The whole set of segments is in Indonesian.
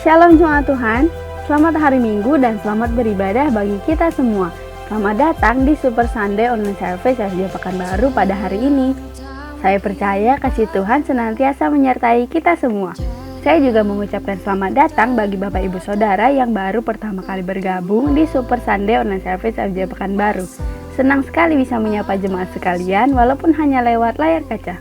Shalom jemaat Tuhan, selamat hari Minggu dan selamat beribadah bagi kita semua. Selamat datang di Super Sunday Online Service FJ Pekanbaru pada hari ini. Saya percaya kasih Tuhan senantiasa menyertai kita semua. Saya juga mengucapkan selamat datang bagi Bapak Ibu Saudara yang baru pertama kali bergabung di Super Sunday Online Service FJ Pekanbaru. Senang sekali bisa menyapa jemaat sekalian walaupun hanya lewat layar kaca.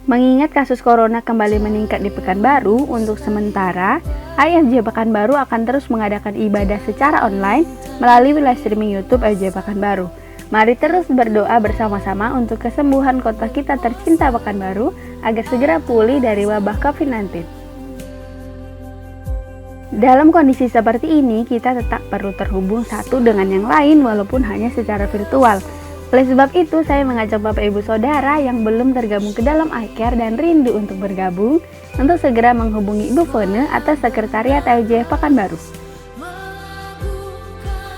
Mengingat kasus corona kembali meningkat di Pekanbaru, untuk sementara IFJ Pekanbaru akan terus mengadakan ibadah secara online melalui live streaming YouTube IFJ Pekanbaru. Mari terus berdoa bersama-sama untuk kesembuhan kota kita tercinta Pekanbaru agar segera pulih dari wabah COVID-19. Dalam kondisi seperti ini, kita tetap perlu terhubung satu dengan yang lain walaupun hanya secara virtual. Oleh sebab itu, saya mengajak Bapak Ibu Saudara yang belum tergabung ke dalam iCare dan rindu untuk bergabung, untuk segera menghubungi Ibu Fone atau Sekretariat IFJ Pekanbaru.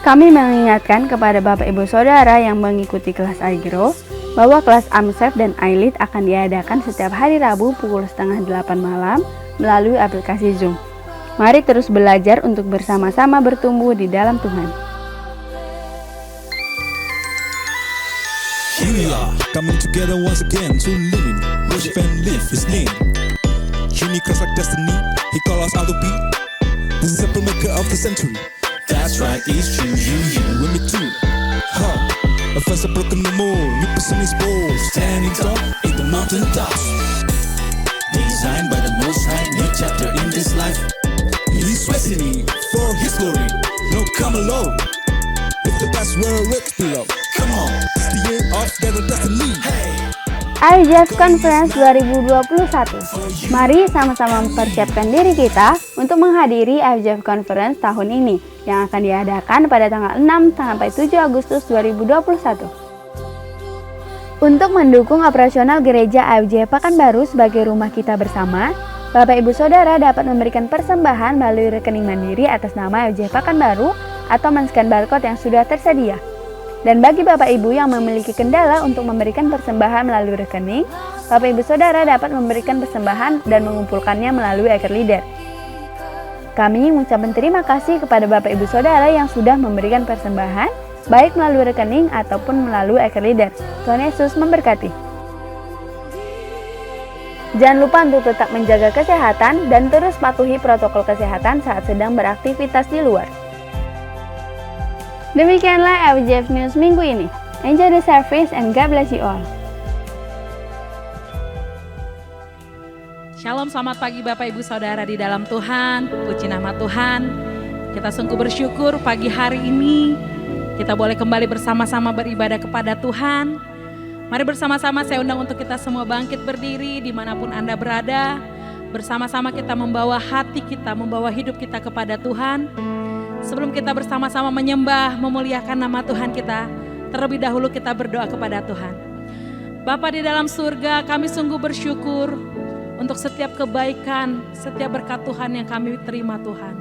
Kami mengingatkan kepada Bapak Ibu Saudara yang mengikuti kelas iGrow, bahwa kelas AMSEF dan iLead akan diadakan setiap hari Rabu pukul 7:30 malam melalui aplikasi Zoom. Mari terus belajar untuk bersama-sama bertumbuh di dalam Tuhan. Here we are, coming together once again to live, worship and live His name. Unique like destiny, He called us out to be the simple maker of the century. That's right, it's true, you and me too. A first a broken no more, new person is bold, standing tall in the mountain tops. Designed by the Most High, new chapter in this life. He's destiny for His glory. No, come alone. It's the best world with love. Come on, it's the year of their destiny. IJF Conference 2021. Mari sama-sama mempersiapkan diri kita untuk menghadiri IJF Conference tahun ini yang akan diadakan pada tanggal 6 sampai 7 Agustus 2021. Untuk mendukung operasional gereja IFJ Pekanbaru sebagai rumah kita bersama, Bapak Ibu Saudara dapat memberikan persembahan melalui rekening mandiri atas nama IFJ Pekanbaru atau men-scan barcode yang sudah tersedia. Dan bagi Bapak Ibu yang memiliki kendala untuk memberikan persembahan melalui rekening, Bapak Ibu Saudara dapat memberikan persembahan dan mengumpulkannya melalui iCare Leader. Kami mengucapkan terima kasih kepada Bapak Ibu Saudara yang sudah memberikan persembahan, baik melalui rekening ataupun melalui iCare Leader. Tuhan Yesus memberkati. Jangan lupa untuk tetap menjaga kesehatan dan terus patuhi protokol kesehatan saat sedang beraktivitas di luar. Demikianlah FJF News minggu ini. Enjoy the service and God bless you all. Shalom, selamat pagi Bapak Ibu Saudara di dalam Tuhan. Puji nama Tuhan. Kita sungguh bersyukur pagi hari ini kita boleh kembali bersama-sama beribadah kepada Tuhan. Mari bersama-sama saya undang untuk kita semua bangkit berdiri dimanapun Anda berada. Bersama-sama kita membawa hati kita, membawa hidup kita kepada Tuhan. Sebelum kita bersama-sama menyembah, memuliakan nama Tuhan kita, terlebih dahulu kita berdoa kepada Tuhan. Bapa di dalam surga, kami sungguh bersyukur untuk setiap kebaikan, setiap berkat Tuhan yang kami terima Tuhan.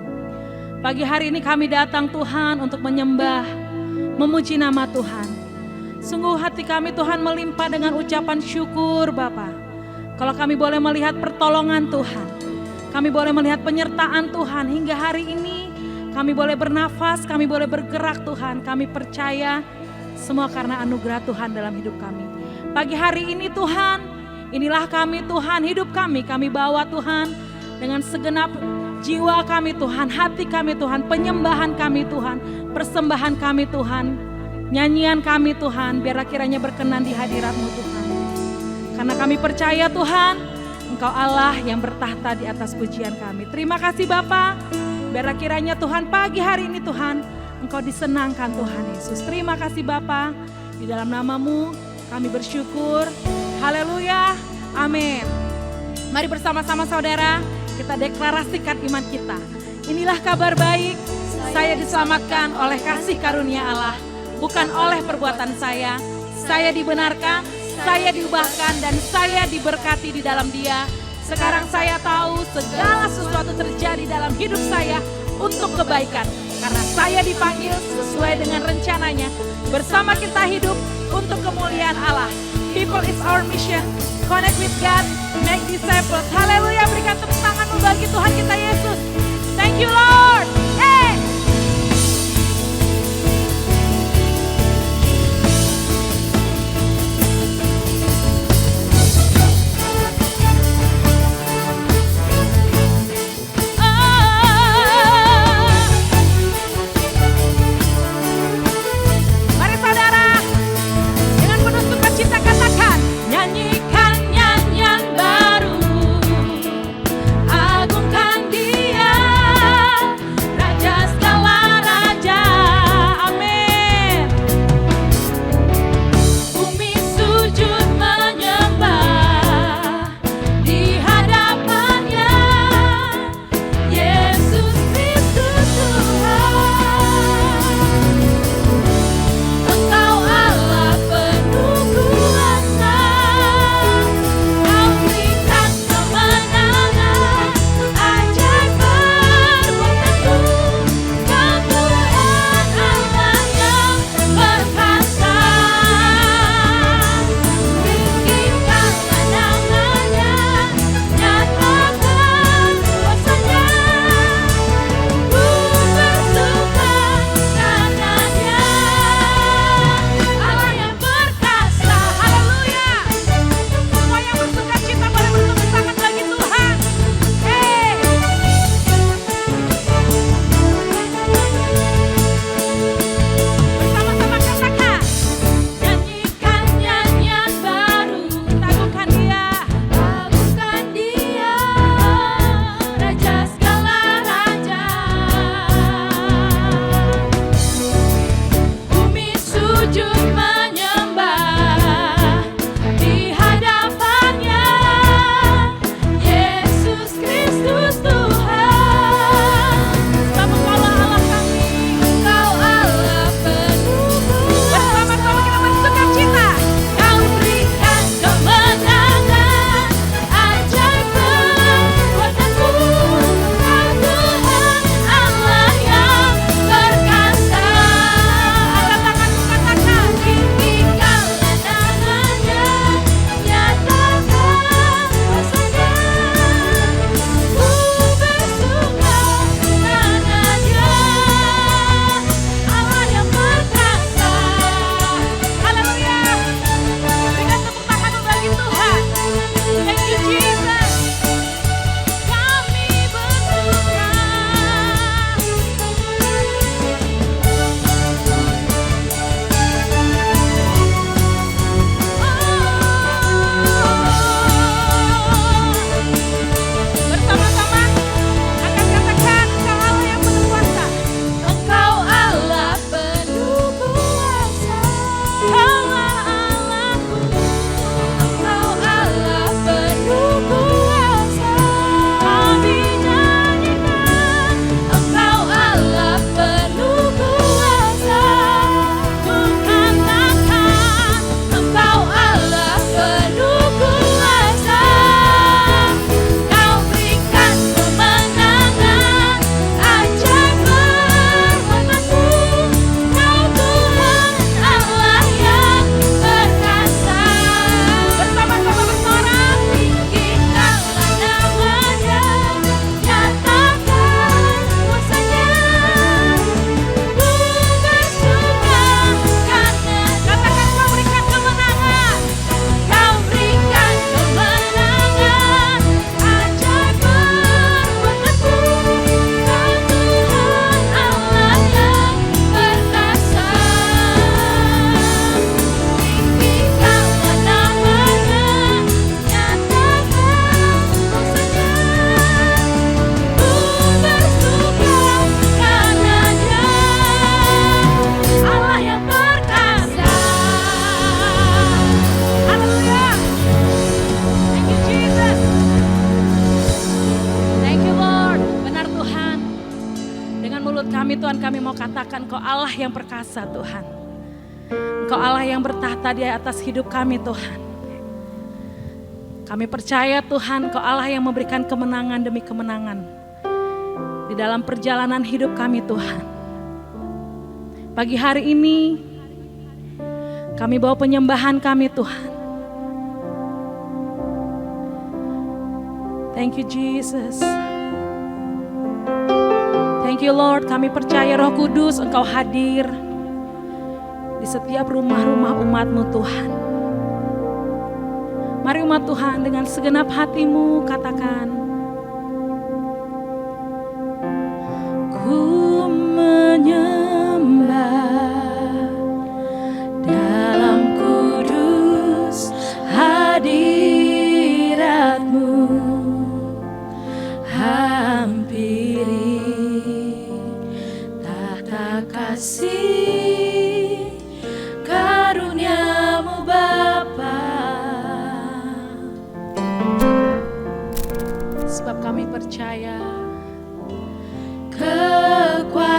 Pagi hari ini kami datang Tuhan untuk menyembah, memuji nama Tuhan. Sungguh hati kami Tuhan melimpah dengan ucapan syukur Bapa. Kalau kami boleh melihat pertolongan Tuhan, kami boleh melihat penyertaan Tuhan hingga hari ini. Kami boleh bernafas, kami boleh bergerak Tuhan. Kami percaya semua karena anugerah Tuhan dalam hidup kami. Pagi hari ini Tuhan, inilah kami Tuhan, hidup kami bawa Tuhan dengan segenap jiwa kami Tuhan, hati kami Tuhan, penyembahan kami Tuhan, persembahan kami Tuhan, nyanyian kami Tuhan, biarlah kiranya berkenan di hadirat-Mu Tuhan. Karena kami percaya Tuhan, Engkau Allah yang bertahta di atas pujian kami. Terima kasih Bapa. Biarlah kiranya Tuhan pagi hari ini Tuhan, Engkau disenangkan Tuhan Yesus. Terima kasih Bapa, di dalam nama-Mu kami bersyukur. Haleluya, amin. Mari bersama-sama saudara, kita deklarasikan iman kita. Inilah kabar baik, saya diselamatkan oleh kasih karunia Allah. Bukan oleh perbuatan saya dibenarkan, saya diubahkan dan saya diberkati di dalam Dia. Sekarang saya tahu segala sesuatu terjadi dalam hidup saya untuk kebaikan. Karena saya dipanggil sesuai dengan rencananya. Bersama kita hidup untuk kemuliaan Allah. People is our mission. Connect with God, make disciples. Haleluya, berikan tepuk tanganmu bagi Tuhan kita Yesus. Thank you Lord. Hey. Mari saudara, dengan penuh sukacita katakan, nyanyikan nyanyian baru, agungkan Dia, Raja segala raja. Amin. Bumi sujud menyembah di hadapannya, Yesus Kristus Tuhan. Engkau Allah penuh kuasa, Kau berikan kemenangan, ajaib perbuatanmu, kemuliaan Allah yang perkasa. Tinggikan pandangannya, nyatakan kuasanya, ku bersuka karena Dia Allah yang perkasa. Haleluya. Semua yang bersuka cita boleh bertepuk tangan bagi Tuhan. Hey. Bersama-sama katakan, nyanyikan nyanyian baru, agungkan Dia, Raja segala raja. Bumi sujud menyembah di hadapannya, Yesus Kristus Tuhan. Sebab Engkaulah Allah kami, Engkau Allah penuh kuasa. Bersama-sama kita bersukacita. Kau berikan kemenangan, ajaib perbuatanmu, Kau Tuhan Allah yang perkasa. Angkat tanganmu katakan, tinggikan pandangannya, nyatakan kuasanya, ku bersuka karena Dia Allah yang perkasa. Haleluya. Berikan tepuk tanganmu bagi Tuhan. Thank you Jesus. Kami bersuka. Bersama-sama akan katakan, Engkau Allah yang penuh kuasa. Engkau Allah penuh kuasa. Allah Allahku. Engkau Allah penuh kuasa. Kami nyanyikan. Engkau Allah penuh kuasa. Ku katakan, Engkau Allah penuh kuasa. Kau berikan kemenangan, ajaib perbuatanmu, Kau Tuhan Allah yang perkasa. Bersama-sama bersorak, tinggikan pandangannya, nyatakan kuasanya, ku bersuka karena. Katakan, Kau berikan kemenangan, Kau berikan kemenangan, ajaib perbuatanmu, Kau Tuhan Allah yang perkasa. Tinggikan pandangannya, nyatakan kuasanya, ku bersuka karena Dia Allah yang perkasa. Haleluya. Thank you Jesus. Thank you Lord. Benar Tuhan. Dengan mulut kami Tuhan, kami mau katakan Kau Allah yang perkasa Tuhan. Engkau Allah yang bertahta di atas hidup kami Tuhan. Kami percaya Tuhan, Kau Allah yang memberikan kemenangan demi kemenangan di dalam perjalanan hidup kami Tuhan. Pagi hari ini kami bawa penyembahan kami Tuhan. Thank you Jesus. Thank you Lord, kami percaya Roh Kudus Engkau hadir di setiap rumah-rumah umat-Mu Tuhan. Mari umat Tuhan dengan segenap hatimu katakan, ku menyembah dalam kudus hadirat-Mu, hampiri tahta kasih karunia-Mu Bapa. Sebab kami percaya kekuatanku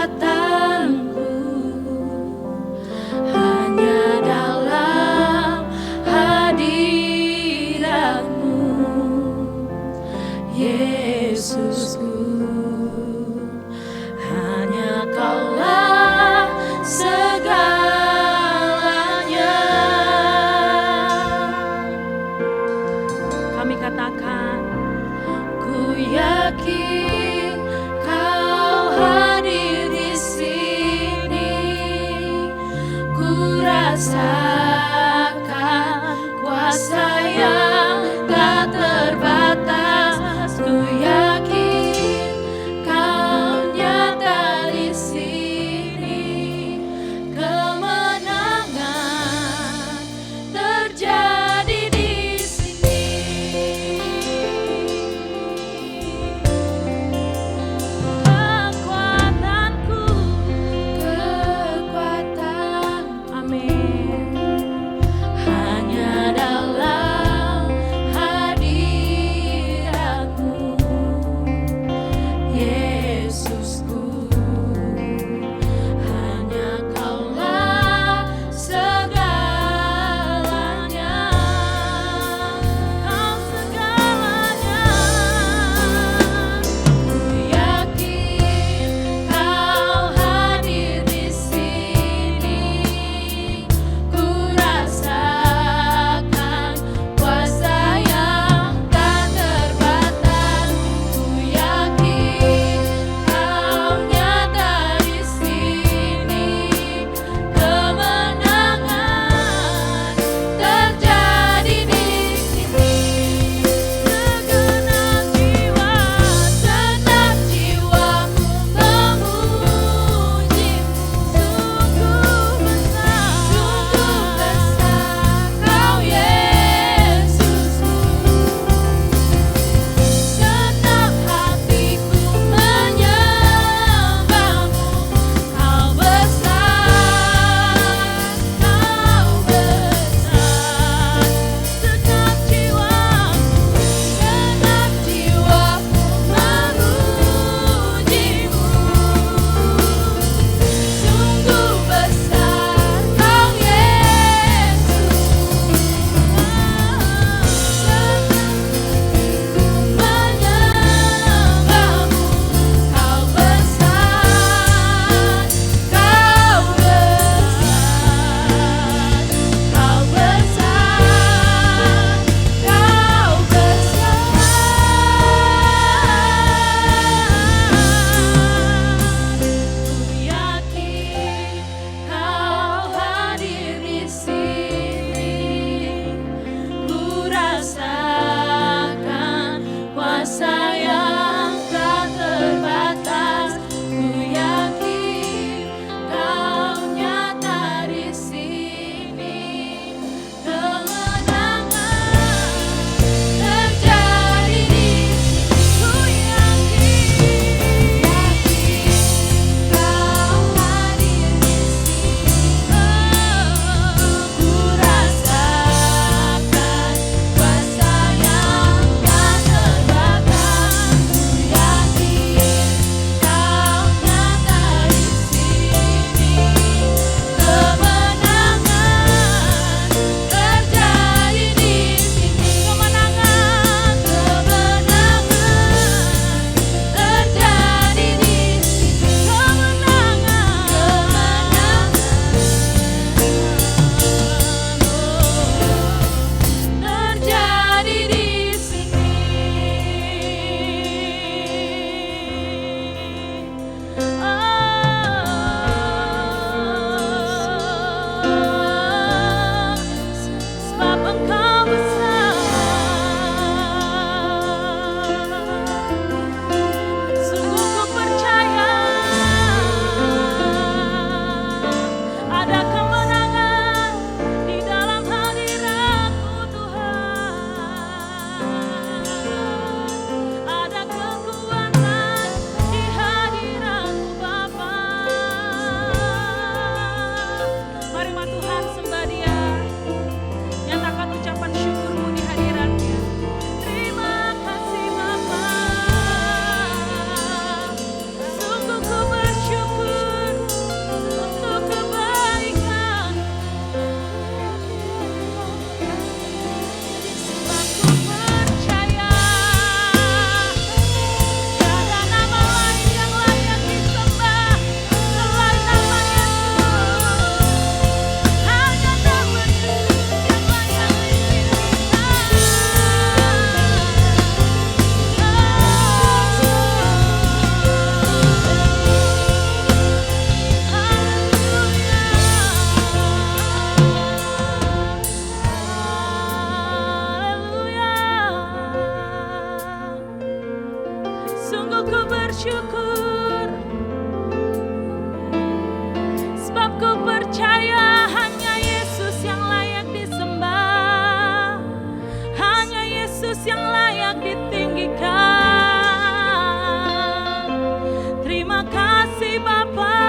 hanya dalam hadirat-Mu, Yesusku. Hanya Kaulah segalanya. Kami katakan, ku yakin bersyukur, sebab ku percaya hanya Yesus yang layak disembah, hanya Yesus yang layak ditinggikan. Terima kasih Bapa.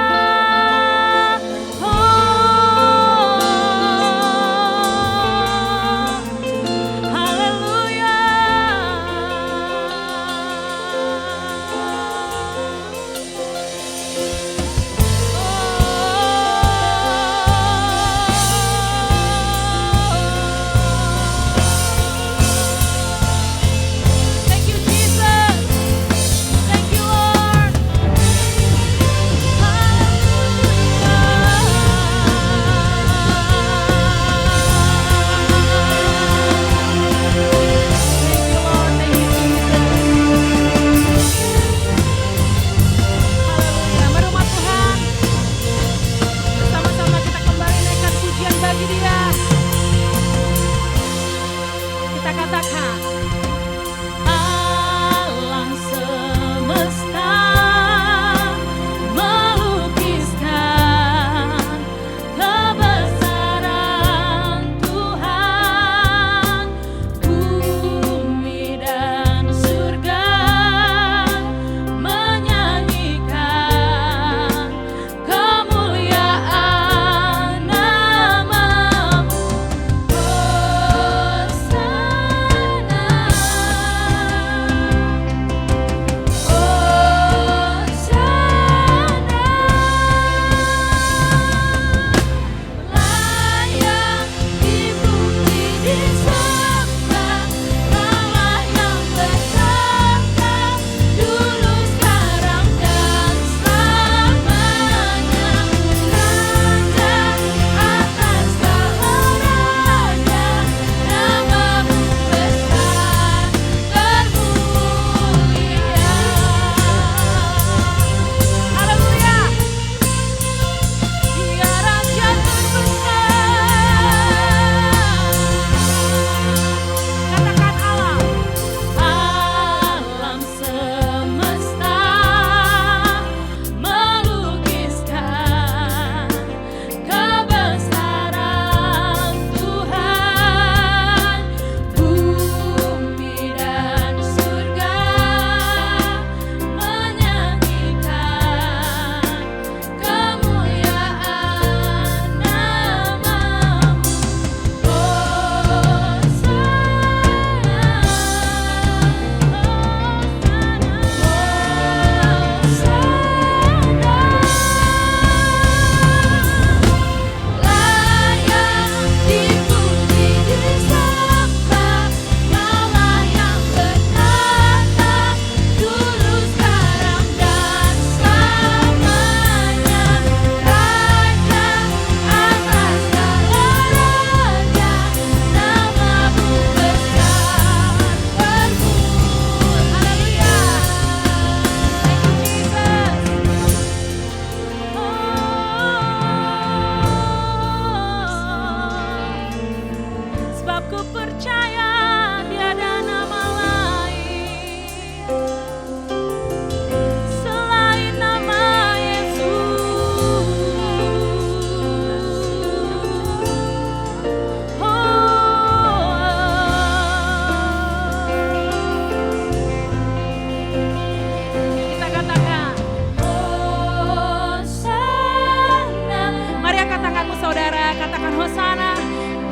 Hosana,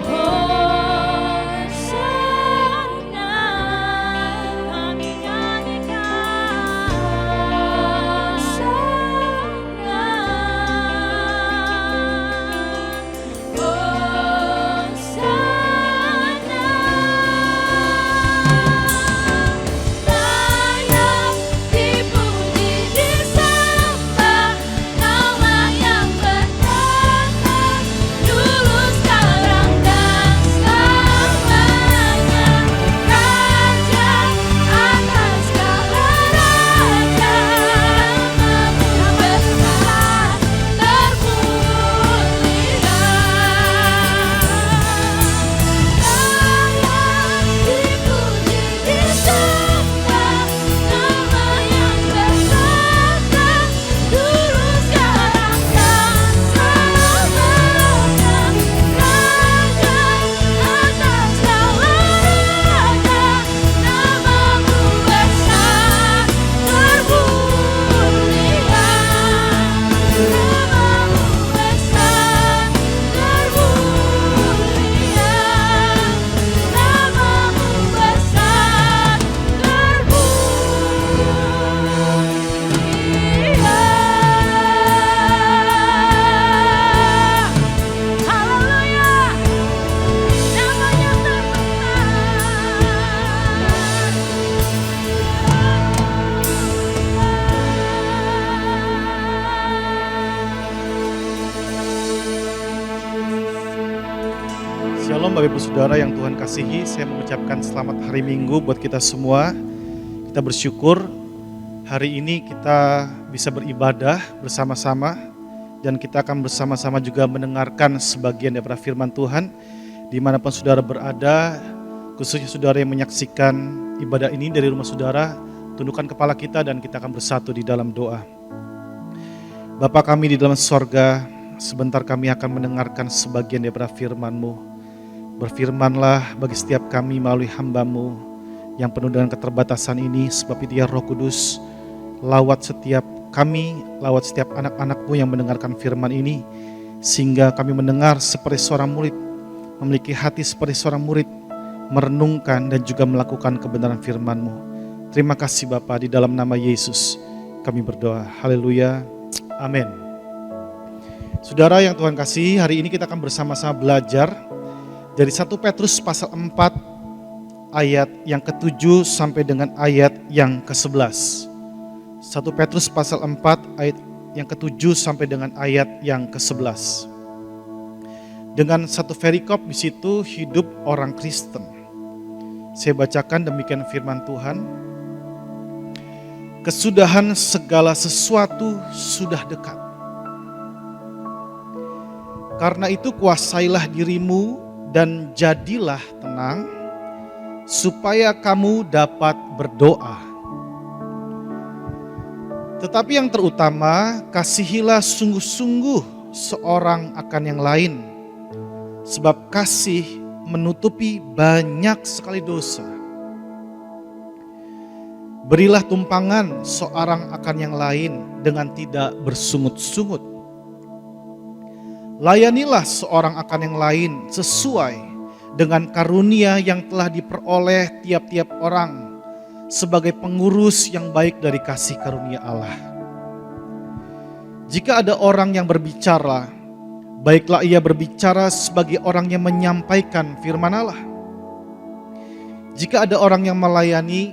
Hosana. Bapak Ibu Saudara yang Tuhan kasihi, saya mengucapkan selamat hari Minggu buat kita semua. Kita bersyukur hari ini kita bisa beribadah bersama-sama dan kita akan bersama-sama juga mendengarkan sebagian daripada firman Tuhan dimanapun saudara berada, khususnya saudara yang menyaksikan ibadah ini dari rumah saudara. Tundukkan kepala kita dan kita akan bersatu di dalam doa. Bapa kami di dalam sorga, sebentar kami akan mendengarkan sebagian daripada firman-Mu. Berfirmanlah bagi setiap kami melalui hamba-Mu yang penuh dengan keterbatasan ini, sebab itu ya Roh Kudus, lawat setiap kami, lawat setiap anak-anak-Mu yang mendengarkan firman ini, sehingga kami mendengar seperti seorang murid, memiliki hati seperti seorang murid, merenungkan dan juga melakukan kebenaran firman-Mu. Terima kasih Bapa, di dalam nama Yesus kami berdoa. Haleluya. Amin. Saudara yang Tuhan kasih, hari ini kita akan bersama-sama belajar dari 1 Petrus pasal 4 ayat yang ke-7 sampai dengan ayat yang ke-11. 1 Petrus pasal 4 ayat yang ke-7 sampai dengan ayat yang ke-11. Dengan satu perikop di situ hidup orang Kristen. Saya bacakan demikian firman Tuhan. Kesudahan segala sesuatu sudah dekat. Karena itu kuasailah dirimu dan jadilah tenang, supaya kamu dapat berdoa. Tetapi yang terutama, kasihilah sungguh-sungguh seorang akan yang lain, sebab kasih menutupi banyak sekali dosa. Berilah tumpangan seorang akan yang lain dengan tidak bersungut-sungut. Layanilah seorang akan yang lain sesuai dengan karunia yang telah diperoleh tiap-tiap orang sebagai pengurus yang baik dari kasih karunia Allah. Jika ada orang yang berbicara, baiklah ia berbicara sebagai orang yang menyampaikan firman Allah. Jika ada orang yang melayani,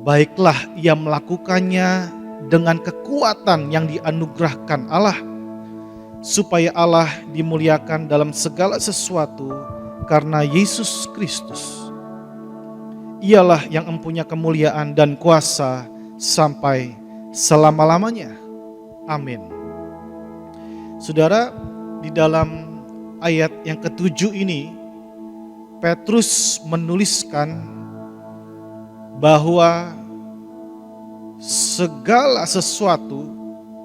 baiklah ia melakukannya dengan kekuatan yang dianugerahkan Allah, supaya Allah dimuliakan dalam segala sesuatu karena Yesus Kristus. Ialah yang mempunyai kemuliaan dan kuasa sampai selama-lamanya. Amin. Saudara, di dalam ayat yang ke-7 ini, Petrus menuliskan bahwa segala sesuatu,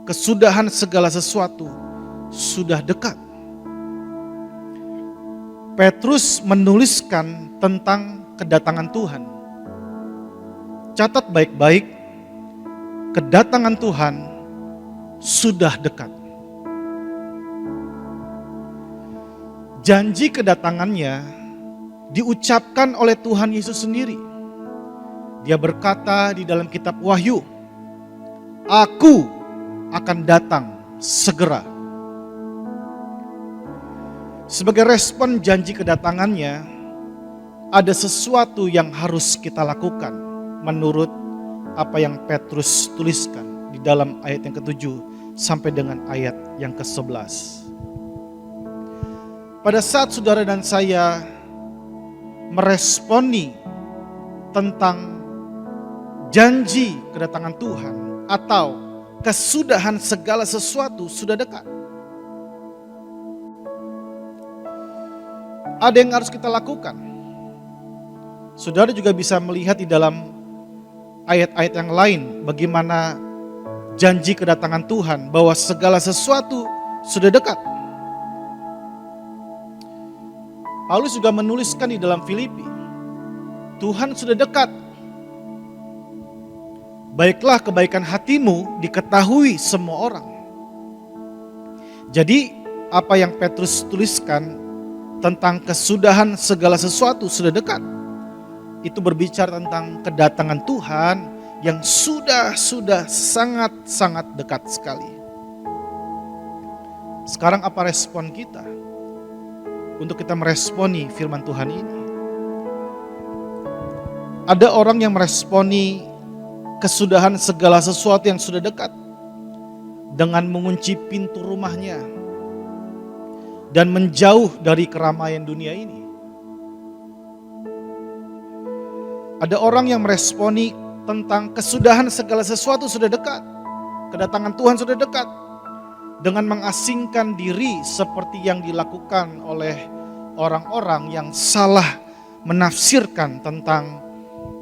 kesudahan segala sesuatu sudah dekat. Petrus menuliskan tentang kedatangan Tuhan. Catat baik-baik, kedatangan Tuhan sudah dekat. Janji kedatangannya diucapkan oleh Tuhan Yesus sendiri. Dia berkata di dalam kitab Wahyu, "Aku akan datang segera." Sebagai respon janji kedatangannya, ada sesuatu yang harus kita lakukan menurut apa yang Petrus tuliskan di dalam ayat yang ke-7 sampai dengan ayat yang ke-11. Pada saat saudara dan saya meresponi tentang janji kedatangan Tuhan atau kesudahan segala sesuatu sudah dekat, ada yang harus kita lakukan. Saudara juga bisa melihat di dalam ayat-ayat yang lain bagaimana janji kedatangan Tuhan bahwa segala sesuatu sudah dekat. Paulus juga menuliskan di dalam Filipi, Tuhan sudah dekat. Baiklah kebaikan hatimu diketahui semua orang. Jadi apa yang Petrus tuliskan tentang kesudahan segala sesuatu sudah dekat, itu berbicara tentang kedatangan Tuhan yang sudah sangat dekat sekali. Sekarang apa respon kita untuk kita meresponi firman Tuhan ini? Ada orang yang meresponi kesudahan segala sesuatu yang sudah dekat dengan mengunci pintu rumahnya dan menjauh dari keramaian dunia ini. Ada orang yang meresponi tentang kesudahan segala sesuatu sudah dekat. Kedatangan Tuhan sudah dekat. Dengan mengasingkan diri seperti yang dilakukan oleh orang-orang yang salah menafsirkan tentang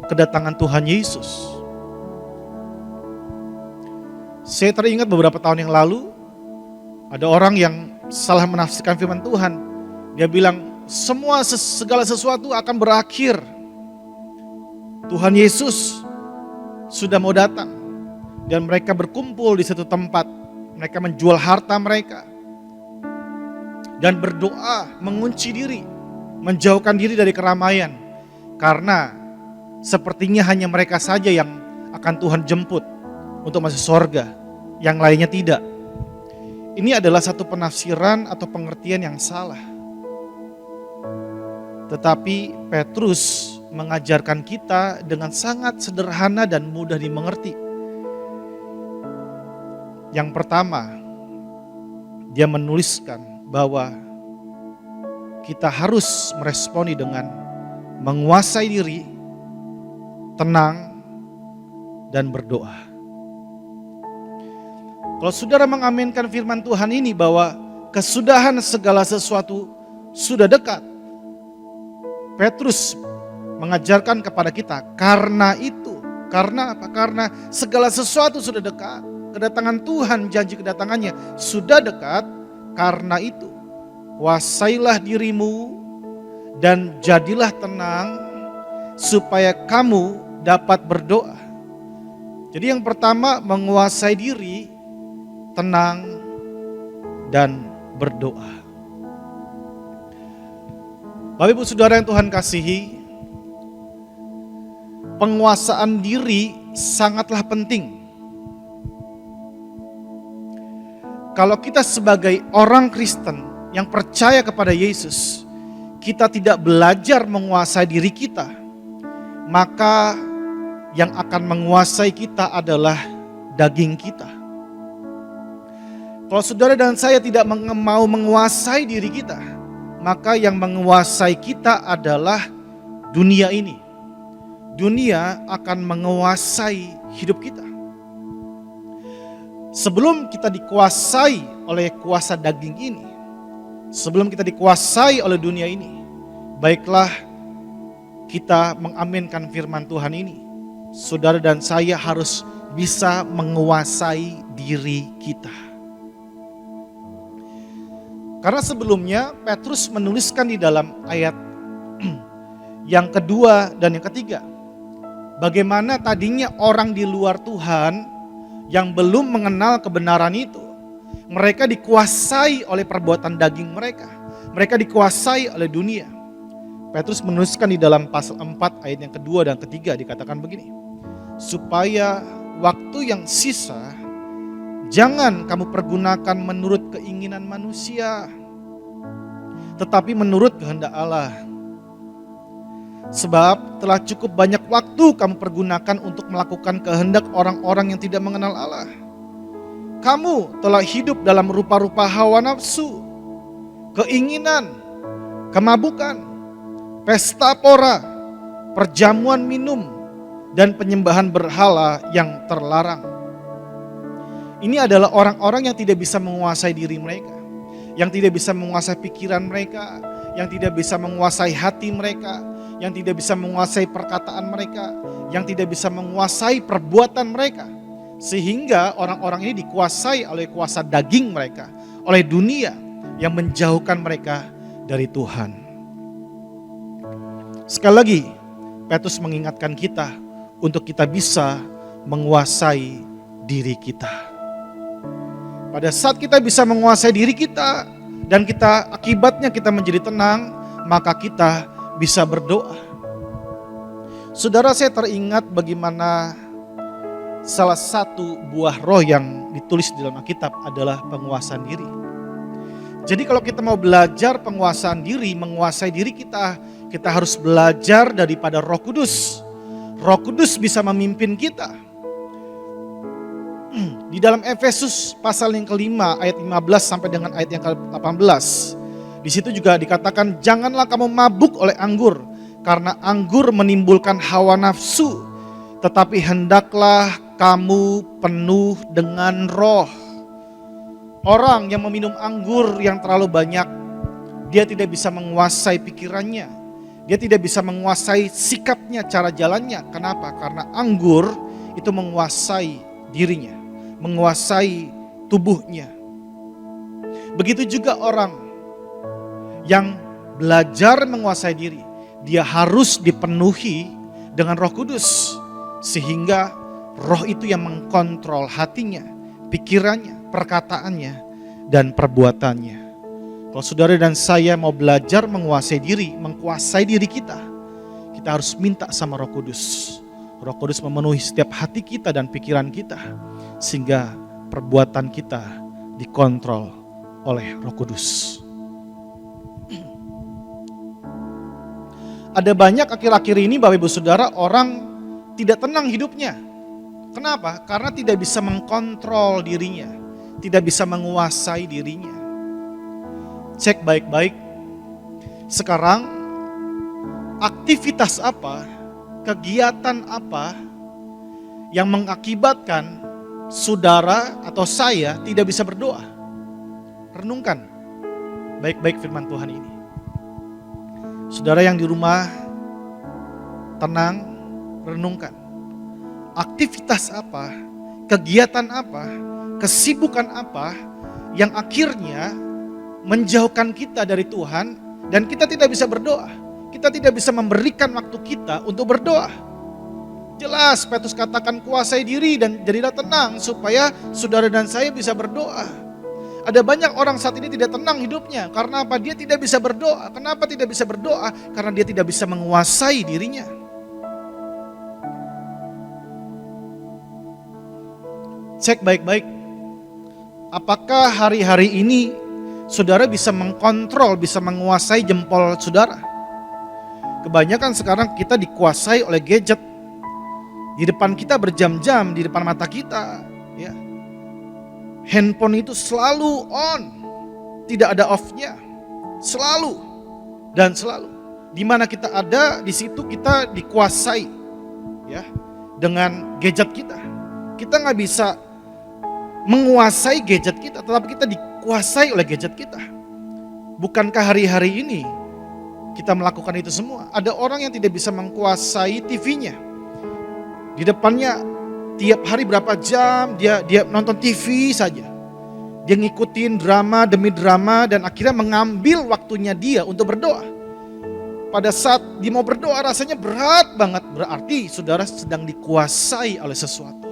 kedatangan Tuhan Yesus. Saya teringat beberapa tahun yang lalu, ada orang yang salah menafsirkan firman Tuhan. Dia bilang, segala sesuatu akan berakhir. Tuhan Yesus sudah mau datang. Dan mereka berkumpul di satu tempat. Mereka menjual harta mereka. Dan berdoa, mengunci diri. Menjauhkan diri dari keramaian. Karena sepertinya hanya mereka saja yang akan Tuhan jemput untuk masuk sorga. Yang lainnya tidak. Ini adalah satu penafsiran atau pengertian yang salah. Tetapi Petrus mengajarkan kita dengan sangat sederhana dan mudah dimengerti. Yang pertama, dia menuliskan bahwa kita harus meresponi dengan menguasai diri, tenang, dan berdoa. Kalau saudara mengaminkan firman Tuhan ini bahwa kesudahan segala sesuatu sudah dekat, Petrus mengajarkan kepada kita karena itu. Karena apa? Karena segala sesuatu sudah dekat. Kedatangan Tuhan, janji kedatangannya sudah dekat. Karena itu, kuasailah dirimu dan jadilah tenang supaya kamu dapat berdoa. Jadi yang pertama, menguasai diri, tenang, dan berdoa. Bapak Ibu Saudara yang Tuhan kasihi, penguasaan diri sangatlah penting. Kalau kita sebagai orang Kristen yang percaya kepada Yesus, kita tidak belajar menguasai diri kita, maka yang akan menguasai kita adalah daging kita. Kalau saudara dan saya tidak mau menguasai diri kita, maka yang menguasai kita adalah dunia ini. Dunia akan menguasai hidup kita. Sebelum kita dikuasai oleh kuasa daging ini, sebelum kita dikuasai oleh dunia ini, baiklah kita mengaminkan firman Tuhan ini. Saudara dan saya harus bisa menguasai diri kita. Karena sebelumnya Petrus menuliskan di dalam ayat yang kedua dan yang ketiga, bagaimana tadinya orang di luar Tuhan yang belum mengenal kebenaran itu, mereka dikuasai oleh perbuatan daging mereka. Mereka dikuasai oleh dunia. Petrus menuliskan di dalam pasal 4 ayat yang kedua dan ketiga dikatakan begini. Supaya waktu yang sisa jangan kamu pergunakan menurut keinginan manusia, tetapi menurut kehendak Allah. Sebab telah cukup banyak waktu kamu pergunakan untuk melakukan kehendak orang-orang yang tidak mengenal Allah. Kamu telah hidup dalam rupa-rupa hawa nafsu, keinginan, kemabukan, pesta pora, perjamuan minum, dan penyembahan berhala yang terlarang. Ini adalah orang-orang yang tidak bisa menguasai diri mereka, yang tidak bisa menguasai pikiran mereka, yang tidak bisa menguasai hati mereka, yang tidak bisa menguasai perkataan mereka, yang tidak bisa menguasai perbuatan mereka. Sehingga orang-orang ini dikuasai oleh kuasa daging mereka, oleh dunia yang menjauhkan mereka dari Tuhan. Sekali lagi, Petrus mengingatkan kita untuk kita bisa menguasai diri kita. Pada saat kita bisa menguasai diri kita dan akibatnya kita menjadi tenang, maka kita bisa berdoa. Saudara, saya teringat bagaimana salah satu buah roh yang ditulis di dalam Alkitab adalah penguasaan diri. Jadi kalau kita mau belajar penguasaan diri, menguasai diri kita harus belajar daripada Roh Kudus. Roh Kudus bisa memimpin kita. Di dalam Efesus pasal yang kelima ayat 15 sampai dengan ayat yang ke-18. Di situ juga dikatakan, janganlah kamu mabuk oleh anggur, karena anggur menimbulkan hawa nafsu, tetapi hendaklah kamu penuh dengan roh. Orang yang meminum anggur yang terlalu banyak, dia tidak bisa menguasai pikirannya. Dia tidak bisa menguasai sikapnya, cara jalannya. Kenapa? Karena anggur itu menguasai dirinya, menguasai tubuhnya. Begitu juga orang yang belajar menguasai diri, dia harus dipenuhi dengan Roh Kudus, sehingga roh itu yang mengkontrol hatinya, pikirannya, perkataannya, dan perbuatannya. Kalau saudara dan saya mau belajar menguasai diri kita harus minta sama Roh Kudus. Roh Kudus memenuhi setiap hati kita dan pikiran kita, sehingga perbuatan kita dikontrol oleh Roh Kudus. Ada banyak akhir-akhir ini Bapak Ibu Saudara orang tidak tenang hidupnya. Kenapa? Karena tidak bisa mengkontrol dirinya, tidak bisa menguasai dirinya. Cek baik-baik, sekarang aktivitas apa, kegiatan apa yang mengakibatkan saudara atau saya tidak bisa berdoa? Renungkan baik-baik firman Tuhan ini. Saudara yang di rumah, tenang, renungkan. Aktivitas apa, kegiatan apa, kesibukan apa yang akhirnya menjauhkan kita dari Tuhan dan kita tidak bisa berdoa. Kita tidak bisa memberikan waktu kita untuk berdoa. Jelas Petrus katakan kuasai diri dan jadilah tenang supaya saudara dan saya bisa berdoa. Ada banyak orang saat ini tidak tenang hidupnya. Karena apa? Dia tidak bisa berdoa. Kenapa tidak bisa berdoa? Karena dia tidak bisa menguasai dirinya. Cek baik-baik. Apakah hari-hari ini saudara bisa mengkontrol, bisa menguasai jempol saudara? Kebanyakan sekarang kita dikuasai oleh gadget. Di depan kita berjam-jam, di depan mata kita. Ya. Handphone itu selalu on, tidak ada off-nya, selalu dan selalu. Di mana kita ada, di situ kita dikuasai, ya, dengan gadget kita. Kita nggak bisa menguasai gadget kita, tetapi kita dikuasai oleh gadget kita. Bukankah hari-hari ini kita melakukan itu semua? Ada orang yang tidak bisa menguasai TV-nya. Di depannya tiap hari berapa jam dia nonton TV saja. Dia ngikutin drama demi drama dan akhirnya mengambil waktunya dia untuk berdoa. Pada saat dia mau berdoa rasanya berat banget. Berarti saudara sedang dikuasai oleh sesuatu.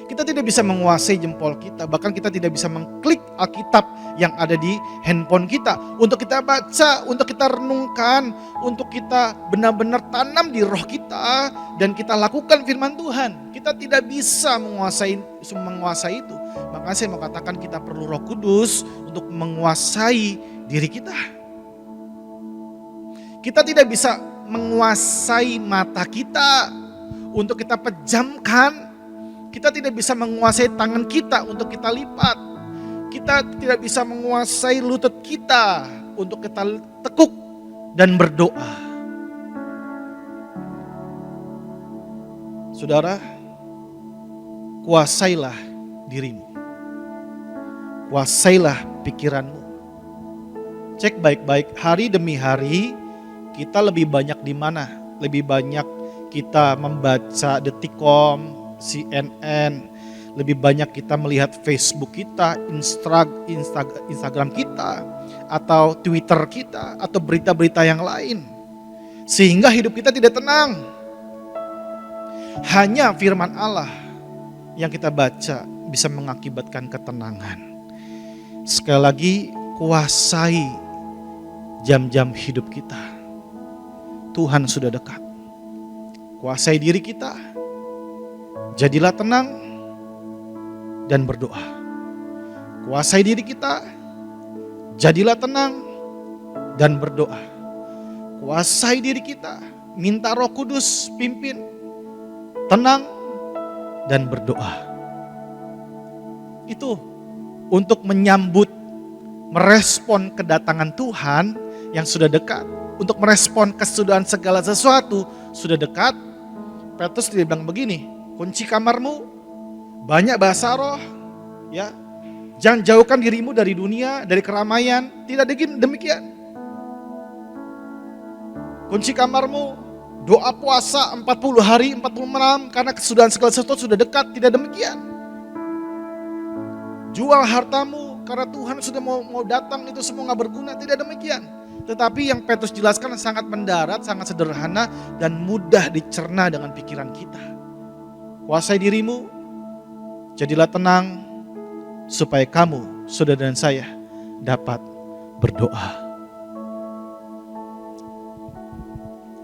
Kita tidak bisa menguasai jempol kita. Bahkan kita tidak bisa mengklik Alkitab yang ada di handphone kita. Untuk kita baca, untuk kita renungkan, untuk kita benar-benar tanam di roh kita. Dan kita lakukan firman Tuhan. Kita tidak bisa menguasai itu. Makanya saya mau katakan kita perlu Roh Kudus untuk menguasai diri kita. Kita tidak bisa menguasai mata kita untuk kita pejamkan. Kita tidak bisa menguasai tangan kita untuk kita lipat. Kita tidak bisa menguasai lutut kita untuk kita tekuk dan berdoa. Saudara, kuasailah dirimu. Kuasailah pikiranmu. Cek baik-baik, hari demi hari kita lebih banyak di mana? Lebih banyak kita membaca Detikcom, CNN, lebih banyak kita melihat Facebook kita, Instagram kita, atau Twitter kita, atau berita-berita yang lain. Sehingga hidup kita tidak tenang. Hanya firman Allah yang kita baca bisa mengakibatkan ketenangan. Sekali lagi, kuasai jam-jam hidup kita. Tuhan sudah dekat. Kuasai diri kita. Jadilah tenang dan berdoa. Kuasai diri kita. Jadilah tenang dan berdoa. Kuasai diri kita. Minta Roh Kudus pimpin. Tenang dan berdoa. Itu untuk menyambut, merespon kedatangan Tuhan yang sudah dekat. Untuk merespon kesudahan segala sesuatu sudah dekat. Petrus dia bilang begini, kunci kamarmu, banyak bahasa roh, ya. Jangan jauhkan dirimu dari dunia, dari keramaian. Tidak demikian. Kunci kamarmu, doa puasa 40 hari, 40 malam, karena kesudahan segala sesuatu sudah dekat. Tidak demikian. Jual hartamu, karena Tuhan sudah mau datang, itu semua gak berguna. Tidak demikian. Tetapi yang Petrus jelaskan sangat mendarat, sangat sederhana, dan mudah dicerna dengan pikiran kita. Kuasai dirimu, jadilah tenang, supaya kamu, saudara dan saya, dapat berdoa.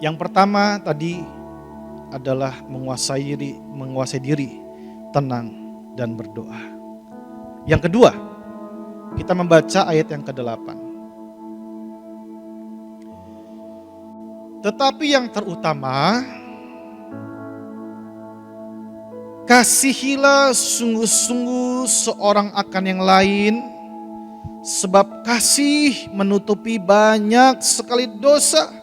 Yang pertama tadi adalah menguasai diri, tenang dan berdoa. Yang kedua, kita membaca ayat yang ke-8. Tetapi yang terutama, kasihilah sungguh-sungguh seorang akan yang lain, sebab kasih menutupi banyak sekali dosa.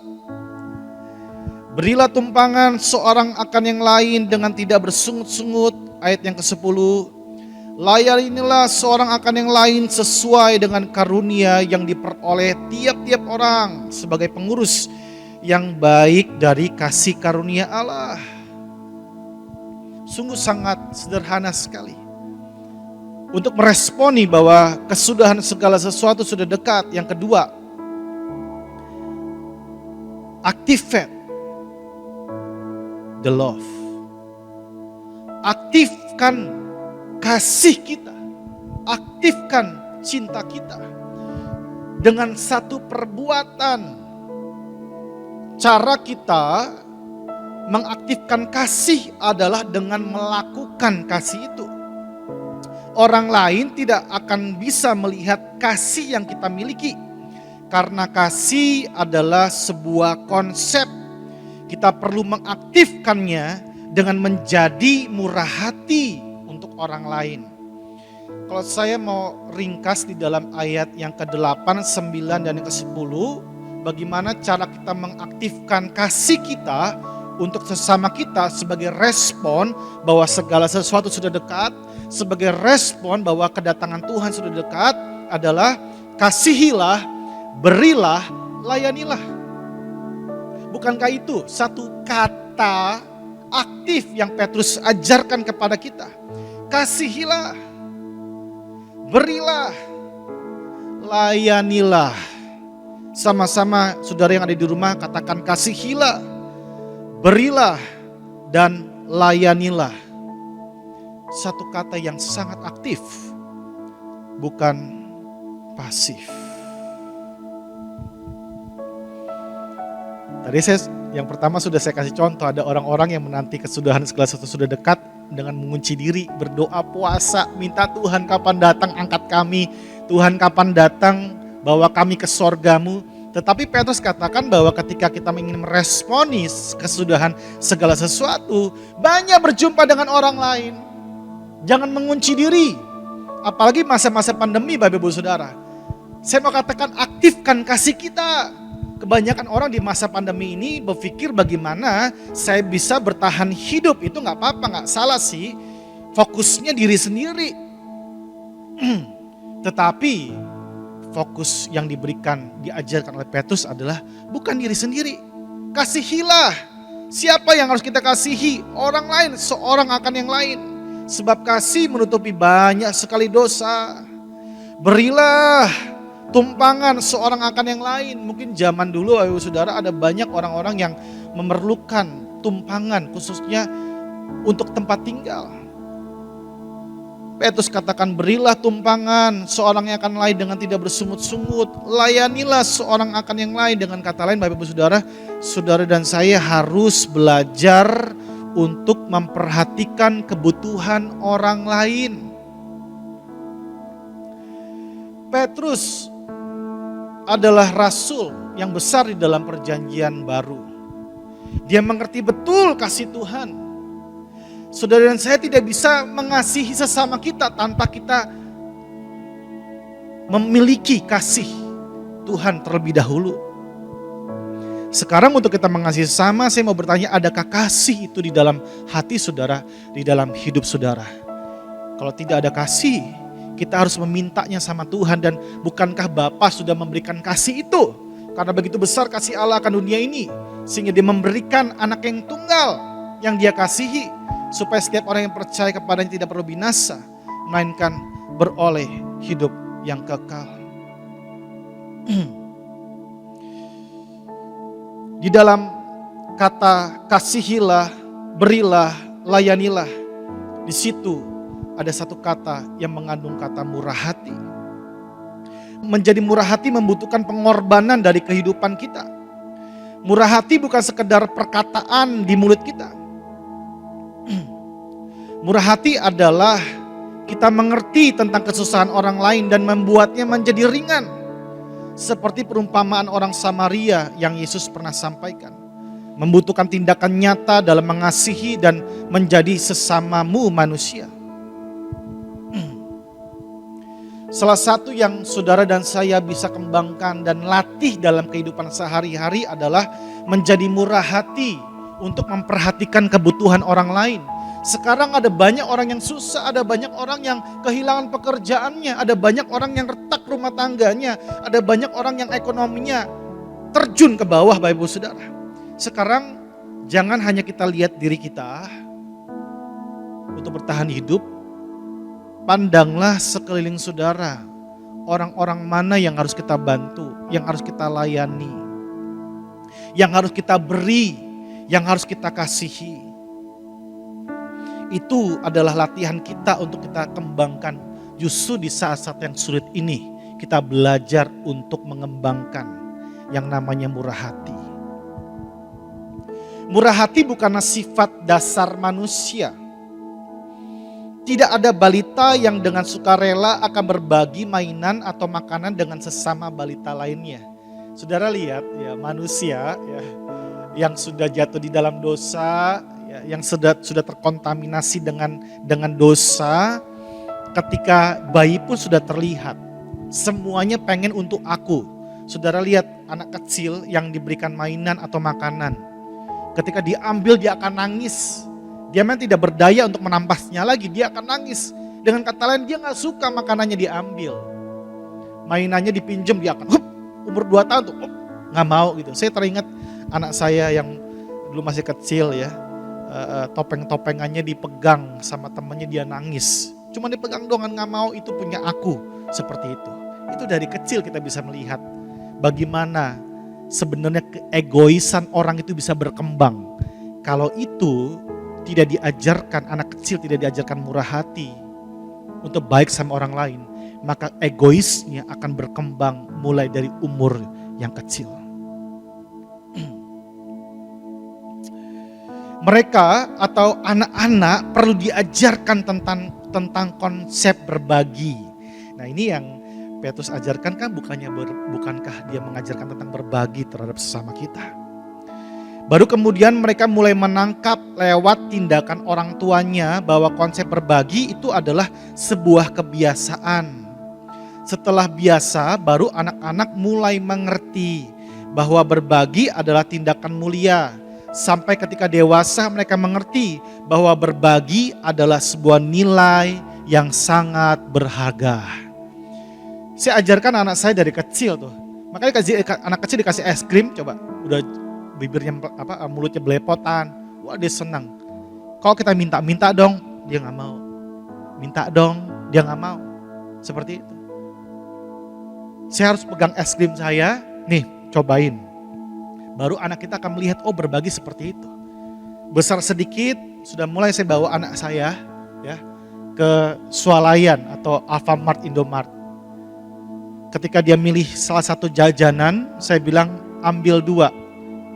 Berilah tumpangan seorang akan yang lain dengan tidak bersungut-sungut. Ayat yang ke-10. Layanilah seorang akan yang lain sesuai dengan karunia yang diperoleh tiap-tiap orang sebagai pengurus yang baik dari kasih karunia Allah. Sungguh sangat sederhana sekali. Untuk meresponi bahwa kesudahan segala sesuatu sudah dekat. Yang kedua, activate the love. Aktifkan kasih kita. Aktifkan cinta kita. Dengan satu perbuatan. Cara kita mengaktifkan kasih adalah dengan melakukan kasih itu. Orang lain tidak akan bisa melihat kasih yang kita miliki. Karena kasih adalah sebuah konsep. Kita perlu mengaktifkannya dengan menjadi murah hati untuk orang lain. Kalau saya mau ringkas di dalam ayat yang ke-8, 9, dan yang ke-10, bagaimana cara kita mengaktifkan kasih kita untuk sesama kita sebagai respon bahwa segala sesuatu sudah dekat, sebagai respon bahwa kedatangan Tuhan sudah dekat adalah kasihilah, berilah, layanilah. Bukankah itu satu kata aktif yang Petrus ajarkan kepada kita? Kasihilah, berilah, layanilah. Sama-sama saudara yang ada di rumah katakan kasihilah, berilah, dan layanilah. Satu kata yang sangat aktif, bukan pasif. Tadi yang pertama sudah saya kasih contoh, ada orang-orang yang menanti kesudahan segala sesuatu sudah dekat dengan mengunci diri, berdoa, puasa, minta Tuhan kapan datang angkat kami, Tuhan kapan datang bawa kami ke sorgamu. Tetapi Petrus katakan bahwa ketika kita ingin meresponi kesudahan segala sesuatu, banyak berjumpa dengan orang lain. Jangan mengunci diri, apalagi masa-masa pandemi Bapak Ibu Saudara. Saya mau katakan aktifkan kasih kita. Kebanyakan orang di masa pandemi ini berpikir bagaimana saya bisa bertahan hidup. Itu gak apa-apa, gak salah sih. Fokusnya diri sendiri. Tetapi fokus yang diajarkan oleh Petrus adalah bukan diri sendiri. Kasihilah. Siapa yang harus kita kasihi? Orang lain, seorang akan yang lain. Sebab kasih menutupi banyak sekali dosa. Berilah tumpangan seorang akan yang lain. Mungkin zaman dulu ayo saudara ada banyak orang-orang yang memerlukan tumpangan khususnya untuk tempat tinggal. Petrus katakan berilah tumpangan seorang yang akan lain dengan tidak bersungut-sungut. Layanilah seorang akan yang lain. Dengan kata lain Bapak Ibu Saudara, saudara dan saya harus belajar untuk memperhatikan kebutuhan orang lain. Petrus adalah rasul yang besar di dalam perjanjian baru. Dia mengerti betul kasih Tuhan. Saudara dan saya tidak bisa mengasihi sesama kita tanpa kita memiliki kasih Tuhan terlebih dahulu. Sekarang untuk kita mengasihi sama, saya mau bertanya, adakah kasih itu di dalam hati saudara, di dalam hidup saudara? Kalau tidak ada kasih, kita harus memintanya sama Tuhan. Dan bukankah Bapa sudah memberikan kasih itu? Karena begitu besar kasih Allah akan dunia ini, sehingga Dia memberikan anak yang tunggal yang Dia kasihi, supaya setiap orang yang percaya kepadanya tidak perlu binasa, melainkan beroleh hidup yang kekal. Di dalam kata kasihilah, berilah, layanilah, di situ ada satu kata yang mengandung kata murah hati. Menjadi murah hati membutuhkan pengorbanan dari kehidupan kita. Murah hati bukan sekedar perkataan di mulut kita. Murah hati adalah kita mengerti tentang kesusahan orang lain dan membuatnya menjadi ringan. Seperti perumpamaan orang Samaria yang Yesus pernah sampaikan. Membutuhkan tindakan nyata dalam mengasihi dan menjadi sesamamu manusia. Salah satu yang saudara dan saya bisa kembangkan dan latih dalam kehidupan sehari-hari adalah menjadi murah hati untuk memperhatikan kebutuhan orang lain. Sekarang ada banyak orang yang susah, ada banyak orang yang kehilangan pekerjaannya, ada banyak orang yang retak rumah tangganya, ada banyak orang yang ekonominya terjun ke bawah, Bapak Ibu Saudara. Sekarang jangan hanya kita lihat diri kita untuk bertahan hidup, pandanglah sekeliling saudara, orang-orang mana yang harus kita bantu, yang harus kita layani, yang harus kita beri, yang harus kita kasihi. Itu adalah latihan kita untuk kita kembangkan. Justru di saat-saat yang sulit ini, kita belajar untuk mengembangkan yang namanya murah hati. Murah hati bukanlah sifat dasar manusia. Tidak ada balita yang dengan sukarela akan berbagi mainan atau makanan dengan sesama balita lainnya. Saudara lihat ya, manusia ya, yang sudah jatuh di dalam dosa, yang sudah terkontaminasi dengan dosa, ketika bayi pun sudah terlihat, semuanya pengen untuk aku. Saudara lihat anak kecil yang diberikan mainan atau makanan, ketika diambil dia akan nangis. Dia memang tidak berdaya untuk menampasnya lagi, dia akan nangis. Dengan kata lain dia gak suka makanannya diambil, mainannya dipinjam, dia akan umur 2 tahun tuh gak mau gitu. Saya teringat anak saya yang dulu masih kecil ya, topeng-topengannya dipegang sama temannya, dia nangis. Cuma dipegang doang, gak mau, itu punya aku. Seperti itu. Itu dari kecil kita bisa melihat bagaimana sebenarnya keegoisan orang itu bisa berkembang. Kalau itu tidak diajarkan, anak kecil tidak diajarkan murah hati untuk baik sama orang lain, maka egoisnya akan berkembang mulai dari umur yang kecil. Mereka atau anak-anak perlu diajarkan tentang konsep berbagi. Nah ini yang Petrus ajarkan kan, bukankah dia mengajarkan tentang berbagi terhadap sesama kita. Baru kemudian mereka mulai menangkap lewat tindakan orang tuanya bahwa konsep berbagi itu adalah sebuah kebiasaan. Setelah biasa, baru anak-anak mulai mengerti bahwa berbagi adalah tindakan mulia. Sampai ketika dewasa mereka mengerti bahwa berbagi adalah sebuah nilai yang sangat berharga. Saya ajarkan anak saya dari kecil tuh. Makanya anak kecil dikasih es krim, coba udah bibirnya mulutnya belepotan, wah dia senang. Kalau kita minta dong, dia nggak mau. Minta dong, dia nggak mau. Seperti itu. Saya harus pegang es krim saya, nih cobain. Baru anak kita akan melihat, oh berbagi seperti itu. Besar sedikit sudah mulai saya bawa anak saya ya ke Swalayan atau Alfamart, Indomart. Ketika dia milih salah satu jajanan, saya bilang ambil 2.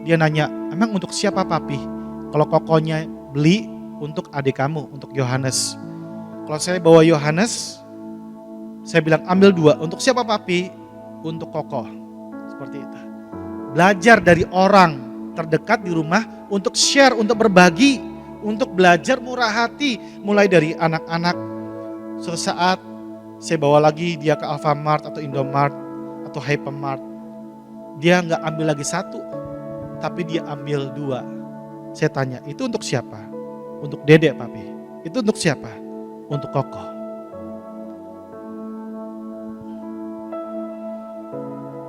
Dia nanya, emang untuk siapa papi? Kalau kokonya beli untuk adik kamu, untuk Yohanes. Kalau saya bawa Yohanes, saya bilang ambil 2. Untuk siapa papi? Untuk koko. Seperti itu. Belajar dari orang terdekat di rumah untuk share, untuk berbagi, untuk belajar murah hati. Mulai dari anak-anak, suatu saat saya bawa lagi dia ke Alfamart atau Indomart atau Hypermart. Dia gak ambil lagi 1, tapi dia ambil 2. Saya tanya, itu untuk siapa? Untuk Dedek, Papi. Itu untuk siapa? Untuk Koko.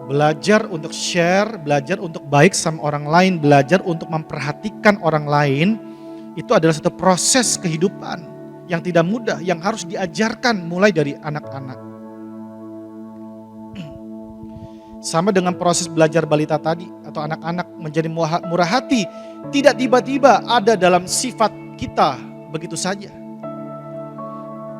Belajar untuk share, belajar untuk baik sama orang lain, belajar untuk memperhatikan orang lain, itu adalah satu proses kehidupan yang tidak mudah, yang harus diajarkan mulai dari anak-anak. Sama dengan proses belajar balita tadi, atau anak-anak menjadi murah hati, tidak tiba-tiba ada dalam sifat kita begitu saja.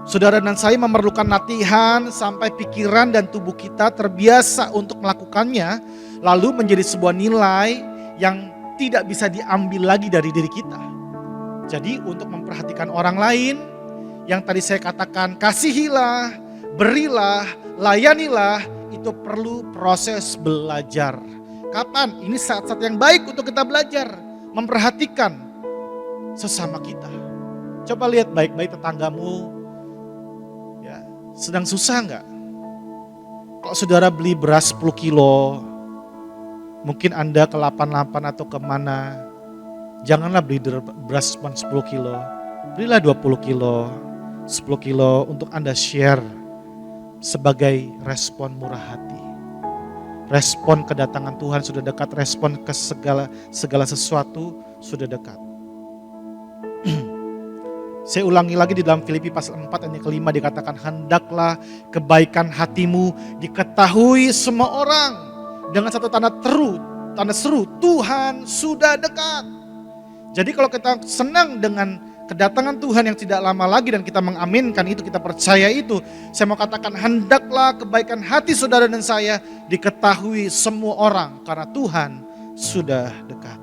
Saudara dan saya memerlukan latihan sampai pikiran dan tubuh kita terbiasa untuk melakukannya, lalu menjadi sebuah nilai yang tidak bisa diambil lagi dari diri kita. Jadi untuk memperhatikan orang lain, yang tadi saya katakan kasihilah, berilah, layanilah, itu perlu proses belajar. Kapan? Ini saat-saat yang baik untuk kita belajar, memperhatikan sesama kita. Coba lihat baik-baik tetanggamu, ya, sedang susah enggak? Kalau saudara beli beras 10 kilo, mungkin Anda ke 88 atau kemana, janganlah beli beras cuma 10 kilo, belilah 20 kilo, 10 kilo untuk Anda share sebagai respon murah hati. Respon kedatangan Tuhan sudah dekat, respon ke segala sesuatu sudah dekat. Saya ulangi lagi di dalam Filipi pasal 4 ayat 5 dikatakan, hendaklah kebaikan hatimu diketahui semua orang dengan satu tanda seru, Tuhan sudah dekat. Jadi kalau kita senang dengan kedatangan Tuhan yang tidak lama lagi dan kita mengaminkan itu, kita percaya itu, saya mau katakan hendaklah kebaikan hati saudara dan saya diketahui semua orang karena Tuhan sudah dekat.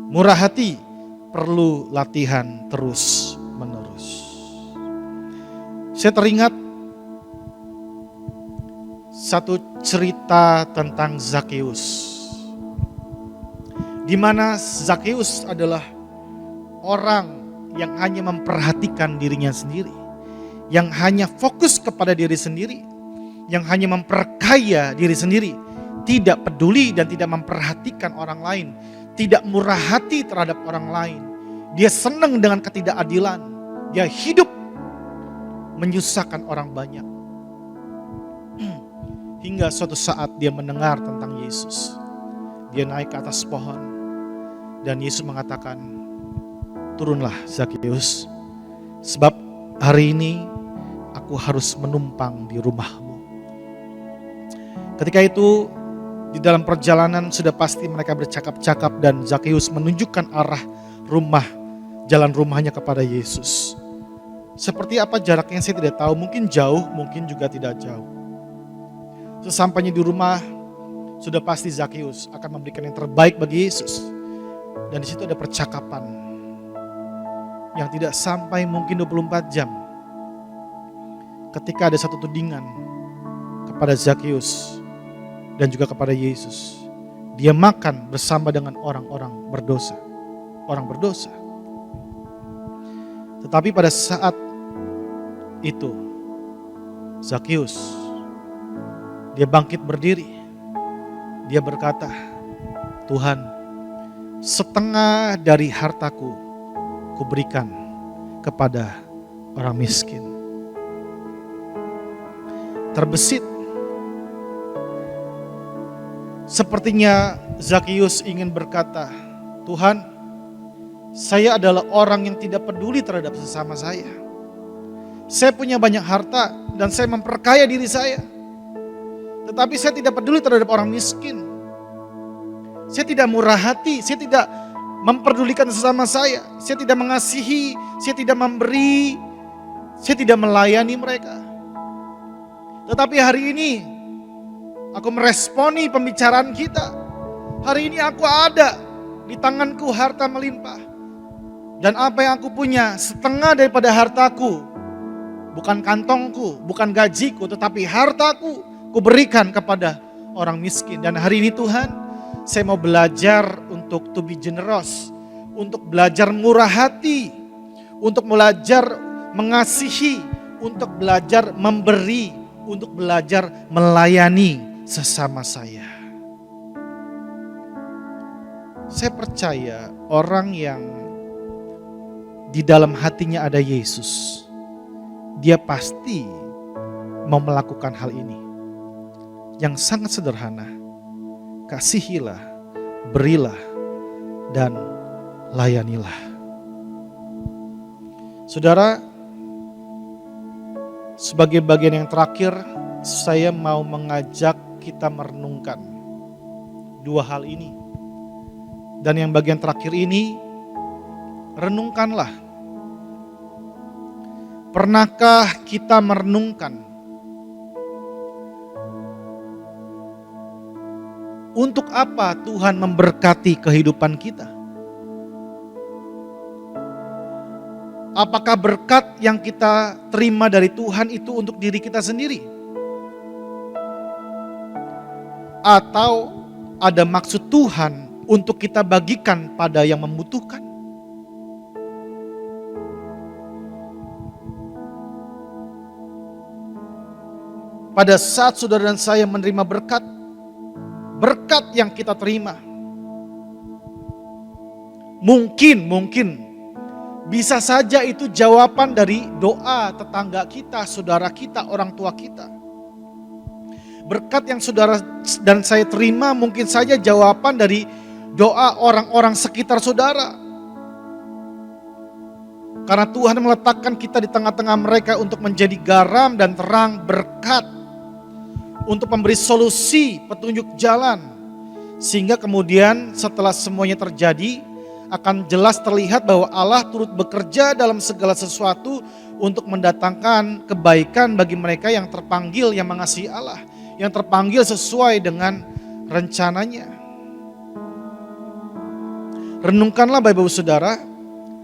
Murah hati perlu latihan terus menerus. Saya teringat satu cerita tentang Zakheus, di mana Zakheus adalah orang yang hanya memperhatikan dirinya sendiri, yang hanya fokus kepada diri sendiri, yang hanya memperkaya diri sendiri, tidak peduli dan tidak memperhatikan orang lain, tidak murah hati terhadap orang lain. Dia senang dengan ketidakadilan, dia hidup menyusahkan orang banyak. Hingga suatu saat dia mendengar tentang Yesus. Dia naik ke atas pohon dan Yesus mengatakan, turunlah Zakheus, sebab hari ini aku harus menumpang di rumahmu. Ketika itu di dalam perjalanan sudah pasti mereka bercakap-cakap dan Zakheus menunjukkan arah jalan rumahnya kepada Yesus. Seperti apa jaraknya saya tidak tahu, mungkin jauh, mungkin juga tidak jauh. Sesampainya di rumah, sudah pasti Zakheus akan memberikan yang terbaik bagi Yesus. Dan di situ ada percakapan yang tidak sampai mungkin 24 jam. Ketika ada satu tudingan kepada Zakheus dan juga kepada Yesus, dia makan bersama dengan orang-orang berdosa. Orang berdosa. Tetapi pada saat itu, Zakheus, dia bangkit berdiri. Dia berkata, Tuhan, setengah dari hartaku kuberikan kepada orang miskin. Terbesit. Sepertinya Zakheus ingin berkata, Tuhan, saya adalah orang yang tidak peduli terhadap sesama saya. Saya punya banyak harta dan saya memperkaya diri saya. Tetapi saya tidak peduli terhadap orang miskin. Saya tidak murah hati, saya tidak memperdulikan sesama saya. Saya tidak mengasihi, saya tidak memberi, saya tidak melayani mereka. Tetapi hari ini aku meresponi pembicaraan kita. Hari ini aku ada, di tanganku harta melimpah. Dan apa yang aku punya, setengah daripada hartaku, bukan kantongku, bukan gajiku, tetapi hartaku, kuberikan kepada orang miskin. Dan hari ini Tuhan, saya mau belajar untuk to be generous, untuk belajar murah hati, untuk belajar mengasihi, untuk belajar memberi, untuk belajar melayani sesama saya. Saya percaya orang yang di dalam hatinya ada Yesus, dia pasti mau melakukan hal ini. Yang sangat sederhana, kasihilah, berilah, dan layanilah. Saudara, sebagai bagian yang terakhir, saya mau mengajak kita merenungkan dua hal ini. Dan yang bagian terakhir ini, renungkanlah. Pernahkah kita merenungkan untuk apa Tuhan memberkati kehidupan kita? Apakah berkat yang kita terima dari Tuhan itu untuk diri kita sendiri? Atau ada maksud Tuhan untuk kita bagikan pada yang membutuhkan? Pada saat saudara dan saya menerima berkat yang kita terima, mungkin bisa saja itu jawaban dari doa tetangga kita, saudara kita, orang tua kita. Berkat yang saudara dan saya terima mungkin saja jawaban dari doa orang-orang sekitar saudara. Karena Tuhan meletakkan kita di tengah-tengah mereka untuk menjadi garam dan terang, berkat, untuk memberi solusi, petunjuk jalan. Sehingga kemudian setelah semuanya terjadi, akan jelas terlihat bahwa Allah turut bekerja dalam segala sesuatu untuk mendatangkan kebaikan bagi mereka yang terpanggil, yang mengasihi Allah, yang terpanggil sesuai dengan rencananya. Renungkanlah Bapak Ibu Saudara,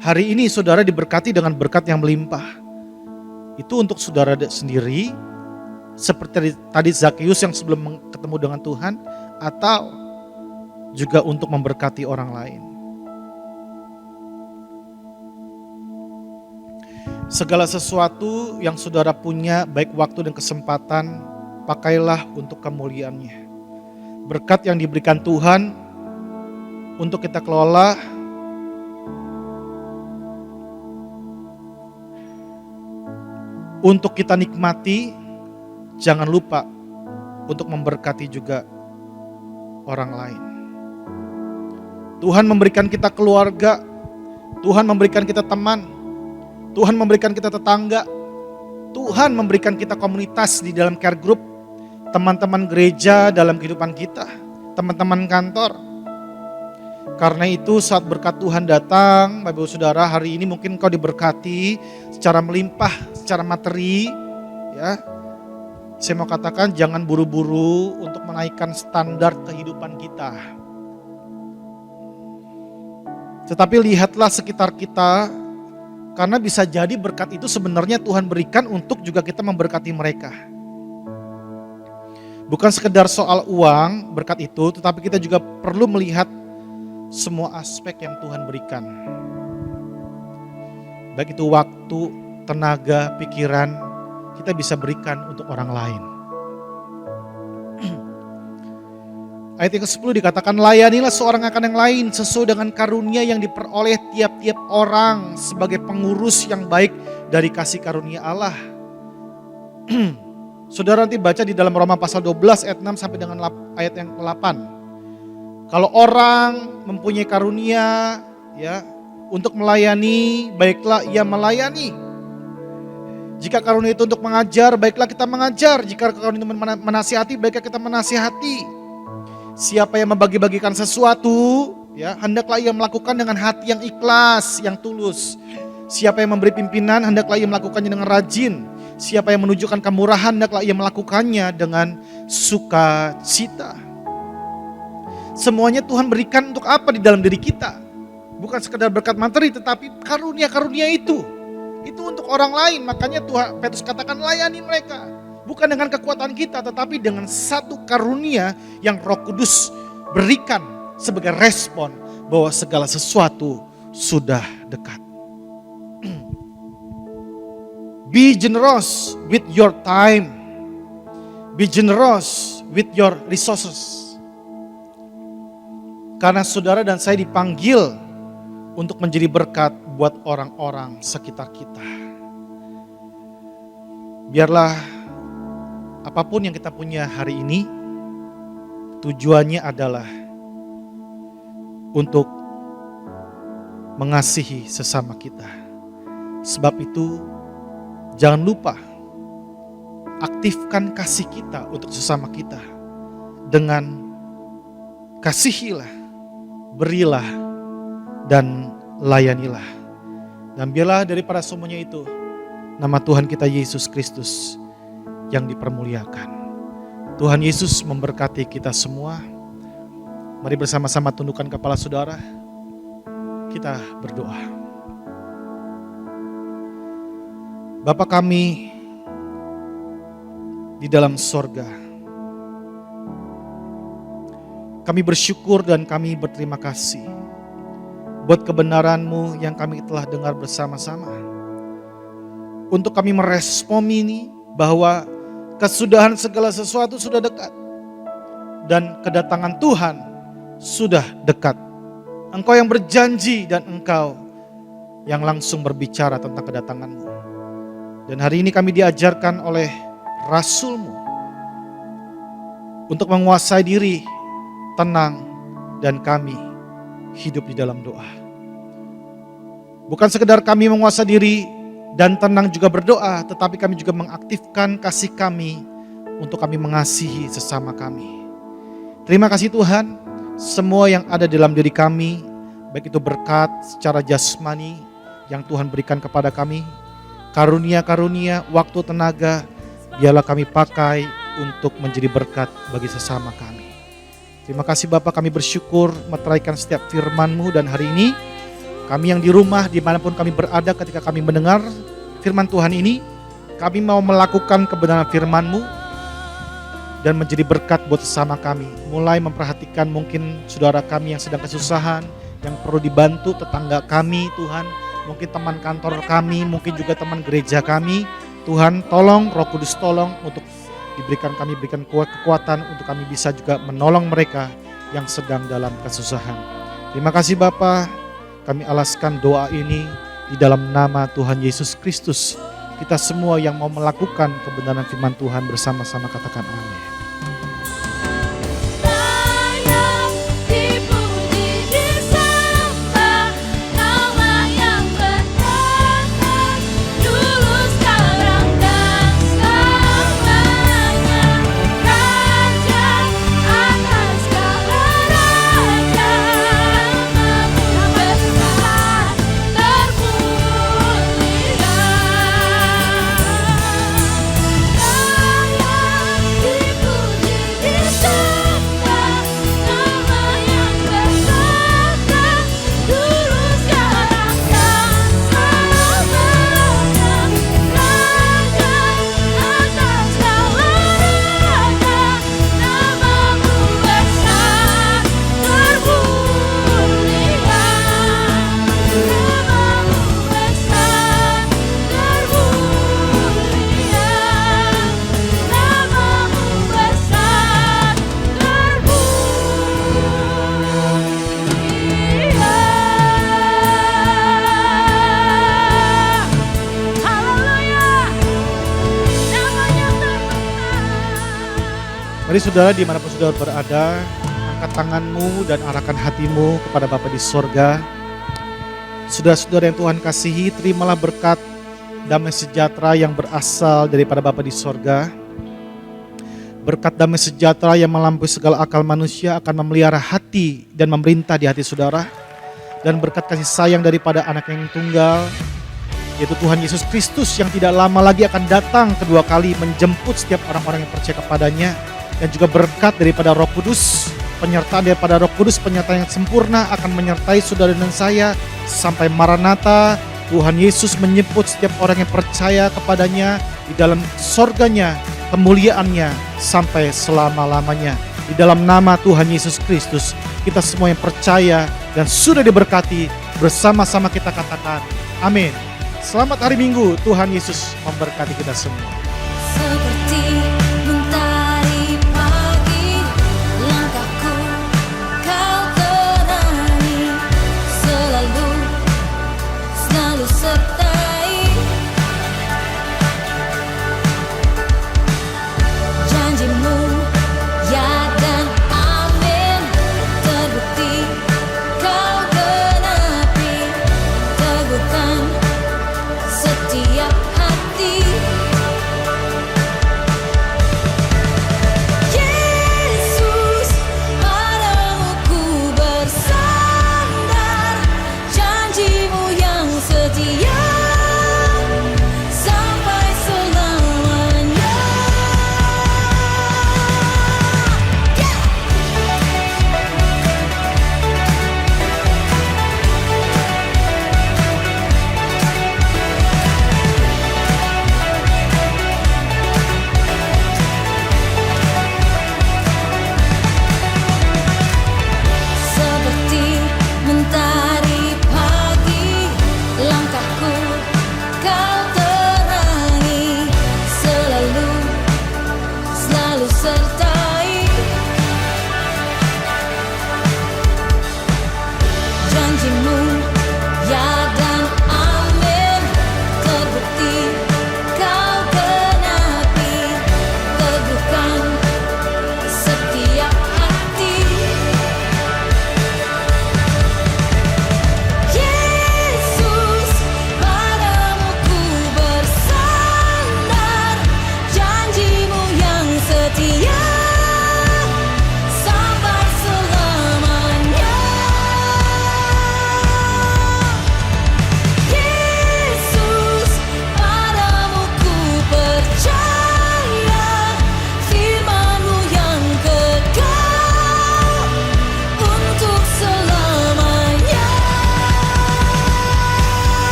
hari ini saudara diberkati dengan berkat yang melimpah. Itu untuk saudara sendiri, seperti tadi Zakeus yang sebelum ketemu dengan Tuhan, atau juga untuk memberkati orang lain. Segala sesuatu yang saudara punya, baik waktu dan kesempatan, pakailah untuk kemuliaannya. Berkat yang diberikan Tuhan untuk kita kelola, untuk kita nikmati, jangan lupa untuk memberkati juga orang lain. Tuhan memberikan kita keluarga, Tuhan memberikan kita teman, Tuhan memberikan kita tetangga, Tuhan memberikan kita komunitas di dalam care group, teman-teman gereja dalam kehidupan kita, teman-teman kantor. Karena itu saat berkat Tuhan datang, Bapak Ibu Saudara, hari ini mungkin kau diberkati secara melimpah, secara materi, ya. Saya mau katakan jangan buru-buru untuk menaikkan standar kehidupan kita. Tetapi lihatlah sekitar kita, karena bisa jadi berkat itu sebenarnya Tuhan berikan untuk juga kita memberkati mereka. Bukan sekedar soal uang berkat itu, tetapi kita juga perlu melihat semua aspek yang Tuhan berikan. Baik itu waktu, tenaga, pikiran, kita bisa berikan untuk orang lain. Ayat yang ke-10 dikatakan, layanilah seorang akan yang lain sesuai dengan karunia yang diperoleh tiap-tiap orang sebagai pengurus yang baik dari kasih karunia Allah. Saudara nanti baca di dalam Roma pasal 12 ayat 6 sampai dengan ayat yang ke-8. Kalau orang mempunyai karunia ya untuk melayani, baiklah ia melayani. Jika karunia itu untuk mengajar, baiklah kita mengajar. Jika karunia itu menasihati, baiklah kita menasihati. Siapa yang membagi-bagikan sesuatu, ya hendaklah ia melakukan dengan hati yang ikhlas, yang tulus. Siapa yang memberi pimpinan, hendaklah ia melakukannya dengan rajin. Siapa yang menunjukkan kemurahan, hendaklah ia melakukannya dengan sukacita. Semuanya Tuhan berikan untuk apa di dalam diri kita? Bukan sekedar berkat materi, tetapi karunia-karunia itu untuk orang lain. Makanya Tuhan Petrus katakan layani mereka. Bukan dengan kekuatan kita, tetapi dengan satu karunia yang Roh Kudus berikan sebagai respon bahwa segala sesuatu sudah dekat. Be generous with your time. Be generous with your resources. Karena saudara dan saya dipanggil untuk menjadi berkat buat orang-orang sekitar kita. Biarlah apapun yang kita punya hari ini, tujuannya adalah untuk mengasihi sesama kita. Sebab itu, jangan lupa aktifkan kasih kita untuk sesama kita dengan kasihilah, berilah, dan layanilah. Dan biarlah daripada semuanya itu, nama Tuhan kita Yesus Kristus yang dipermuliakan. Tuhan Yesus memberkati kita semua. Mari bersama-sama tundukkan kepala saudara. Kita berdoa. Bapa kami di dalam sorga, kami bersyukur dan kami berterima kasih buat kebenaran-Mu yang kami telah dengar bersama-sama. Untuk kami merespon ini bahwa kesudahan segala sesuatu sudah dekat dan kedatangan Tuhan sudah dekat. Engkau yang berjanji dan Engkau yang langsung berbicara tentang kedatangan-Mu. Dan hari ini kami diajarkan oleh Rasul-Mu untuk menguasai diri, tenang, dan kami hidup di dalam doa. Bukan sekedar kami menguasai diri dan tenang juga berdoa, tetapi kami juga mengaktifkan kasih kami untuk kami mengasihi sesama kami. Terima kasih Tuhan, semua yang ada dalam diri kami, baik itu berkat secara jasmani yang Tuhan berikan kepada kami, karunia-karunia, waktu, tenaga, biarlah kami pakai untuk menjadi berkat bagi sesama kami. Terima kasih Bapak, kami bersyukur meteraikan setiap firman-Mu, dan hari ini kami yang di rumah dimanapun kami berada ketika kami mendengar firman Tuhan ini, kami mau melakukan kebenaran firman-Mu dan menjadi berkat buat sesama kami. Mulai memperhatikan mungkin saudara kami yang sedang kesusahan, yang perlu dibantu, tetangga kami Tuhan, mungkin teman kantor kami, mungkin juga teman gereja kami. Tuhan tolong, Roh Kudus tolong untuk berikan kekuatan untuk kami bisa juga menolong mereka yang sedang dalam kesusahan. Terima kasih Bapa, kami alaskan doa ini di dalam nama Tuhan Yesus Kristus. Kita semua yang mau melakukan kebenaran firman Tuhan bersama-sama katakan amin. Mari saudara dimanapun saudara berada, angkat tanganmu dan arahkan hatimu kepada Bapa di sorga. Saudara-saudara yang Tuhan kasihi, terimalah berkat damai sejahtera yang berasal daripada Bapa di sorga. Berkat damai sejahtera yang melampaui segala akal manusia akan memelihara hati dan memerintah di hati saudara. Dan berkat kasih sayang daripada anak yang tunggal, yaitu Tuhan Yesus Kristus yang tidak lama lagi akan datang kedua kali menjemput setiap orang-orang yang percaya kepadanya. Dan juga berkat daripada Roh Kudus, penyertaan daripada Roh Kudus, penyertaan yang sempurna akan menyertai saudara dan saya sampai Maranatha. Tuhan Yesus menyebut setiap orang yang percaya kepadanya di dalam sorganya, kemuliaannya sampai selama-lamanya. Di dalam nama Tuhan Yesus Kristus, kita semua yang percaya dan sudah diberkati, bersama-sama kita katakan amin. Selamat hari Minggu, Tuhan Yesus memberkati kita semua.